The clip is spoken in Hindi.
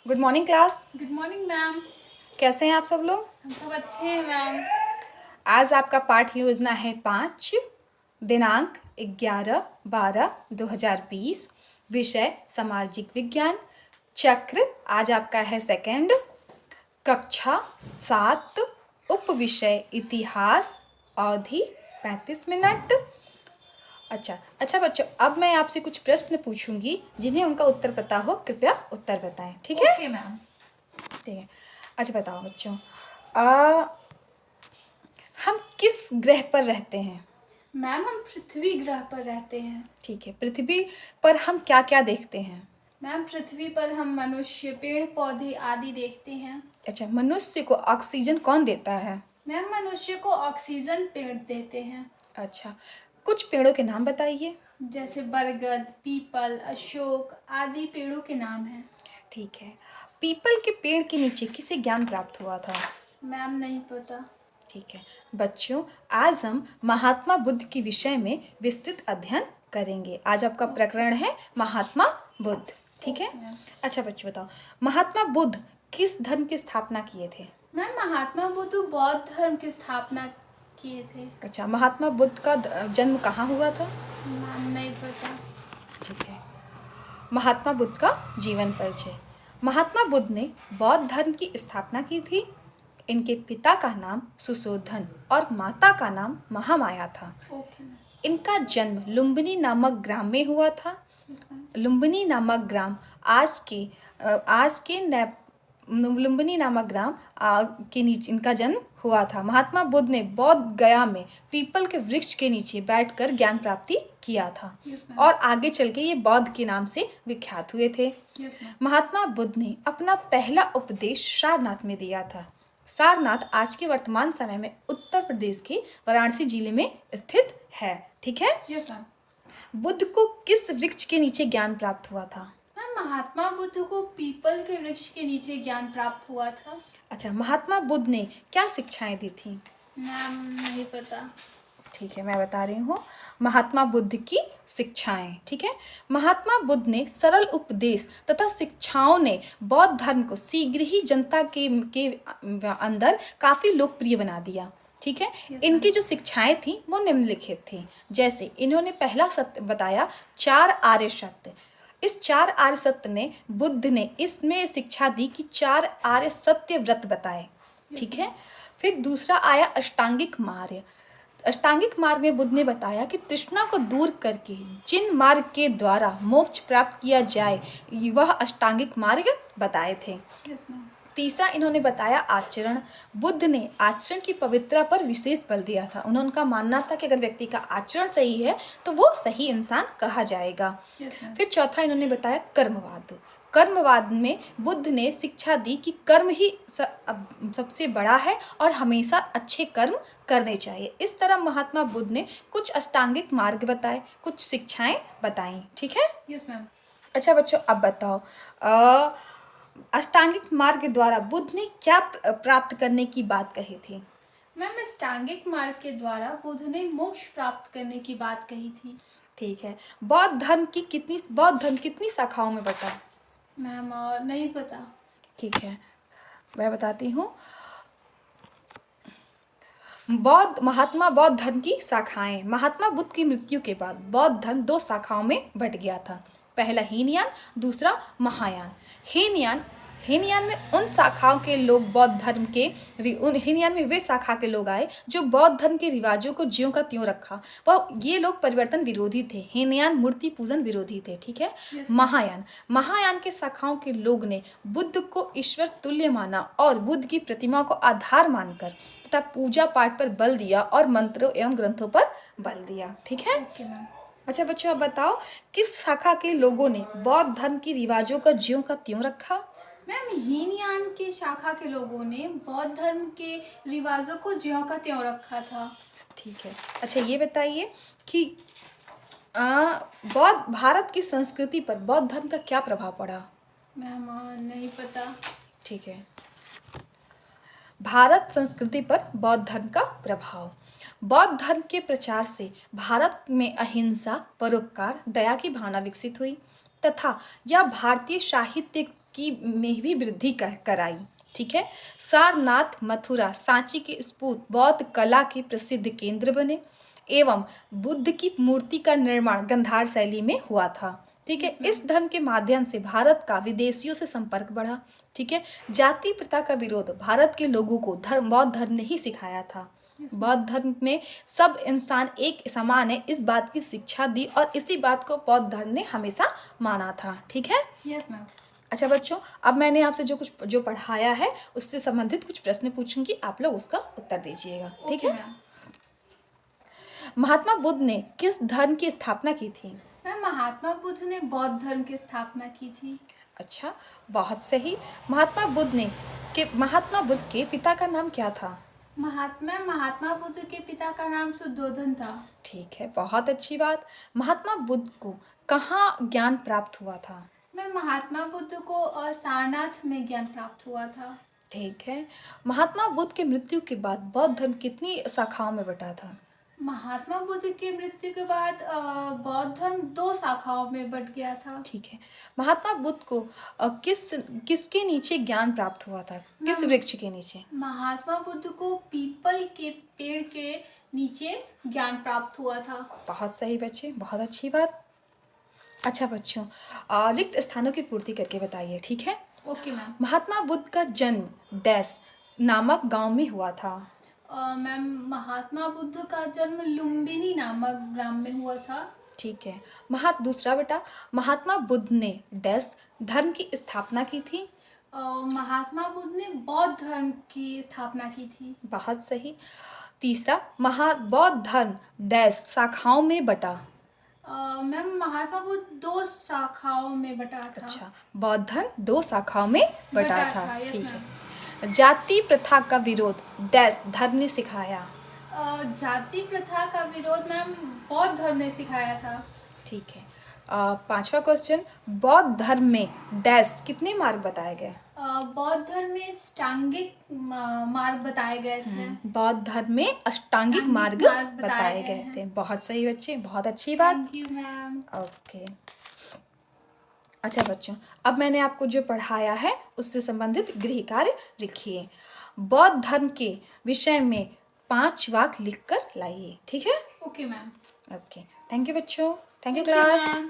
Good morning class. Good morning ma'am. कैसे हैं आप सब लोग? हम सब अच्छे हैं मैम। आज आपका पाठ योजना है 5, दिनांक 11/12/2020, विषय सामाजिक विज्ञान, चक्र आज आपका है सेकंड, कक्षा 7, उप विषय इतिहास, अवधि 35 मिनट। अच्छा बच्चों, अब मैं आपसे कुछ प्रश्न पूछूंगी, जिन्हें उनका उत्तर पता हो कृपया उत्तर बताएं, ठीक है? Okay ma'am. ठीक है। अच्छा बताओ बच्चों, आ, हम किस ग्रह पर रहते हैं? मैम हम पृथ्वी ग्रह पर रहते हैं। ठीक है। पृथ्वी पर हम क्या क्या देखते हैं? मैम पृथ्वी पर हम मनुष्य, पेड़ पौधे आदि देखते हैं। अच्छा, मनुष्य को ऑक्सीजन कौन देता है? मैम मनुष्य को ऑक्सीजन पेड़ देते हैं। अच्छा, कुछ पेड़ों के नाम बताइए। जैसे बरगद, पीपल, अशोक आदि पेड़ों के नाम हैं। ठीक है। पीपल के पेड़ के नीचे किसे ज्ञान प्राप्त हुआ था? मैम नहीं पता। ठीक है बच्चों, आज हम महात्मा बुद्ध के विषय में विस्तृत अध्ययन करेंगे। आज आपका प्रकरण है महात्मा बुद्ध, ठीक है? मैम अच्छा बच्चों बताओ, महात्मा बुद्ध किस धर्म की स्थापना किए थे? मैम महात्मा बुद्ध बौद्ध धर्म की स्थापना किए थे। अच्छा, महात्मा बुद्ध का जन्म कहाँ हुआ था? मैम नहीं पता। ठीक है। महात्मा बुद्ध का जीवन परिचय। महात्मा बुद्ध ने बौद्ध धर्म की स्थापना की थी। इनके पिता का नाम सुशोधन और माता का नाम महामाया था। Okay ma'am. इनका जन्म लुम्बिनी नामक ग्राम में हुआ था। Yes ma'am. लुम्बिनी नामक ग्राम लुम्बिनी नामक ग्राम के नीचे इनका जन्म हुआ था। महात्मा बुद्ध ने बौद्ध गया में पीपल के वृक्ष के नीचे बैठकर ज्ञान प्राप्ति किया था। Yes ma'am. और आगे चल के ये बौद्ध के नाम से विख्यात हुए थे। Yes ma'am. महात्मा बुद्ध ने अपना पहला उपदेश सारनाथ में दिया था। सारनाथ आज के वर्तमान समय में उत्तर प्रदेश के वाराणसी जिले में स्थित है, ठीक है? Yes ma'am. बुद्ध को किस वृक्ष के नीचे ज्ञान प्राप्त हुआ था? मैम महात्मा बुद्ध को पीपल के वृक्ष के नीचे ज्ञान प्राप्त हुआ था। अच्छा, महात्मा बुद्ध ने क्या शिक्षाएं दी थी? मैम नहीं पता। ठीक है, मैं बता रही हूँ। महात्मा बुद्ध की शिक्षाएं, ठीक है? महात्मा बुद्ध ने सरल उपदेश तथा शिक्षाओं ने बौद्ध धर्म को शीघ्र ही जनता के अंदर काफ़ी लोकप्रिय बना दिया, ठीक है? Yes, इनकी जो शिक्षाएं थी वो निम्नलिखित थी। जैसे इन्होंने पहला सत्य बताया, 4 आर्य सत्य। इस 4 आर्य सत्य ने बुद्ध ने इसमें शिक्षा दी कि 4 आर्य सत्य व्रत बताए, ठीक है? फिर दूसरा आया अष्टांगिक मार्ग। अष्टांगिक मार्ग में बुद्ध ने बताया कि तृष्णा को दूर करके जिन मार्ग के द्वारा मोक्ष प्राप्त किया जाए, वह अष्टांगिक मार्ग बताए थे। Yes ma'am. तीसरा इन्होंने बताया आचरण। बुद्ध ने आचरण की पवित्रता पर विशेष बल दिया था। उनका मानना था कि अगर व्यक्ति का आचरण सही है तो वो सही इंसान कहा जाएगा। Yes ma'am. फिर चौथा इन्होंने बताया कर्मवाद। कर्मवाद में बुद्ध ने शिक्षा दी कि कर्म ही सबसे बड़ा है और हमेशा अच्छे कर्म करने चाहिए। इस तरह महात्मा बुद्ध ने कुछ अष्टांगिक मार्ग बताए, कुछ शिक्षाएं बताई, ठीक है? Yes ma'am. अच्छा बच्चों, अब बताओ, अष्टांगिक मार्ग द्वारा बुद्ध ने क्या प्राप्त करने की बात कही थी? मैम अष्टांगिक मार्ग के द्वारा बुद्ध ने मोक्ष प्राप्त करने की बात कही थी। ठीक है। बौद्ध धर्म कितनी शाखाओं में बटा? मैम नहीं पता। ठीक है, मैं बताती हूँ। महात्मा बौद्ध धर्म की शाखाएं। महात्मा बुद्ध की मृत्यु के बाद बौद्ध धर्म 2 शाखाओं में बट गया था। पहला हीनयान, दूसरा महायान। हीनयान में उन शाखाओं के लोग हीनयान में वे शाखा के लोग आए जो बौद्ध धर्म के रिवाजों को ज्यों का त्यों रखा। वह ये लोग परिवर्तन विरोधी थे। हीनयान मूर्ति पूजन विरोधी थे, ठीक है? Yes, महायान के शाखाओं के लोग ने बुद्ध को ईश्वर तुल्य माना और बुद्ध की प्रतिमा को आधार मानकर तथा पूजा पाठ पर बल दिया और मंत्रों एवं ग्रंथों पर बल दिया, ठीक है? Okay ma'am. अच्छा बच्चों, अब बताओ, किस शाखा के लोगों ने बौद्ध धर्म की रिवाजों का ज्यों का त्यों रखा? मैम हीनयान के शाखा के लोगों ने बौद्ध धर्म के रिवाजों को ज्यों का त्यों रखा था। ठीक है। अच्छा ये बताइए कि बौद्ध भारत की संस्कृति पर बौद्ध धर्म का क्या प्रभाव पड़ा? मैम नहीं पता। ठीक है। भारत संस्कृति पर बौद्ध धर्म का प्रभाव। बौद्ध धर्म के प्रचार से भारत में अहिंसा, परोपकार, दया की भावना विकसित हुई तथा यह भारतीय साहित्य की में भी वृद्धि कराई। ठीक है। सारनाथ, मथुरा, सांची के स्तूप बौद्ध कला के प्रसिद्ध केंद्र बने एवं बुद्ध की मूर्ति का निर्माण गांधार शैली में हुआ था। ठीक है। इस धर्म के माध्यम से भारत का विदेशियों से संपर्क बढ़ा। ठीक है। जाति प्रथा का विरोध भारत के लोगों को बौद्ध धर्म ने ही सिखाया था। बौद्ध धर्म में सब इंसान एक समान है, इस बात की शिक्षा दी और इसी बात को बौद्ध धर्म ने हमेशा माना था। ठीक है। Yes ma'am. अच्छा बच्चों, अब मैंने आपसे जो पढ़ाया है उससे संबंधित कुछ प्रश्न पूछूंगी, आप लोग उसका उत्तर दीजिएगा। ठीक है। मैम। महात्मा बुद्ध ने किस धर्म की स्थापना की थी? मैम, महात्मा बुद्ध ने बौद्ध धर्म की स्थापना की थी। अच्छा, बहुत सही। महात्मा बुद्ध के पिता का नाम क्या था? महात्मा बुद्ध के पिता का नाम शुद्धोधन था। ठीक है, बहुत अच्छी बात। महात्मा बुद्ध को कहाँ ज्ञान प्राप्त हुआ था? मैम, महात्मा बुद्ध को सारनाथ में ज्ञान प्राप्त हुआ था। ठीक है। महात्मा बुद्ध के मृत्यु के बाद बौद्ध धर्म कितनी शाखाओं में बटा था? महात्मा बुद्ध के मृत्यु के बाद बौद्ध धर्म 2 शाखाओं में बट गया था। ठीक है। महात्मा बुद्ध को किसके नीचे ज्ञान प्राप्त हुआ था? किस वृक्ष के नीचे? महात्मा बुद्ध को पीपल के पेड़ के नीचे ज्ञान प्राप्त हुआ था। बहुत सही बच्चे, बहुत अच्छी बात। अच्छा बच्चों, रिक्त स्थानों की पूर्ति करके बताइए। ठीक है। Okay ma'am. महात्मा बुद्ध का जन्म डैश नामक गांव में हुआ था? मैम, महात्मा बुद्ध का जन्म लुम्बिनी नामक ग्राम में हुआ था। ठीक है। दूसरा बेटा, महात्मा बुद्ध ने डैश धर्म की स्थापना की थी? महात्मा बुद्ध ने बौद्ध धर्म की स्थापना की थी। बहुत सही। तीसरा, बौद्ध धर्म डैश शाखाओं में बटा? मैम, महात्मा बुद्ध 2 शाखाओं में बटा था। अच्छा, बौद्ध धर्म 2 शाखाओं में बटा था। यस ठीक मैम। है। जाति प्रथा का विरोध डैश धर्म ने सिखाया? जाति प्रथा का विरोध मैम बौद्ध धर्म ने सिखाया था। ठीक है। पांचवा क्वेश्चन, बौद्ध धर्म में डैश कितने मार्ग बताए गए? बौद्ध धर्म में अष्टांगिक मार्ग बताए गए थे। बौद्ध धर्म में अष्टांगिक मार्ग बताए गए थे। बहुत सही बच्चे, बहुत अच्छी बात। Thank you ma'am. ओके। अच्छा बच्चों, अब मैंने आपको जो पढ़ाया है उससे संबंधित गृह कार्य लिखिए। बौद्ध धर्म के विषय में 5 वाक्य लिखकर लाइए। ठीक है। Okay ma'am. Okay, thank you बच्चों। Thank you class. मैम।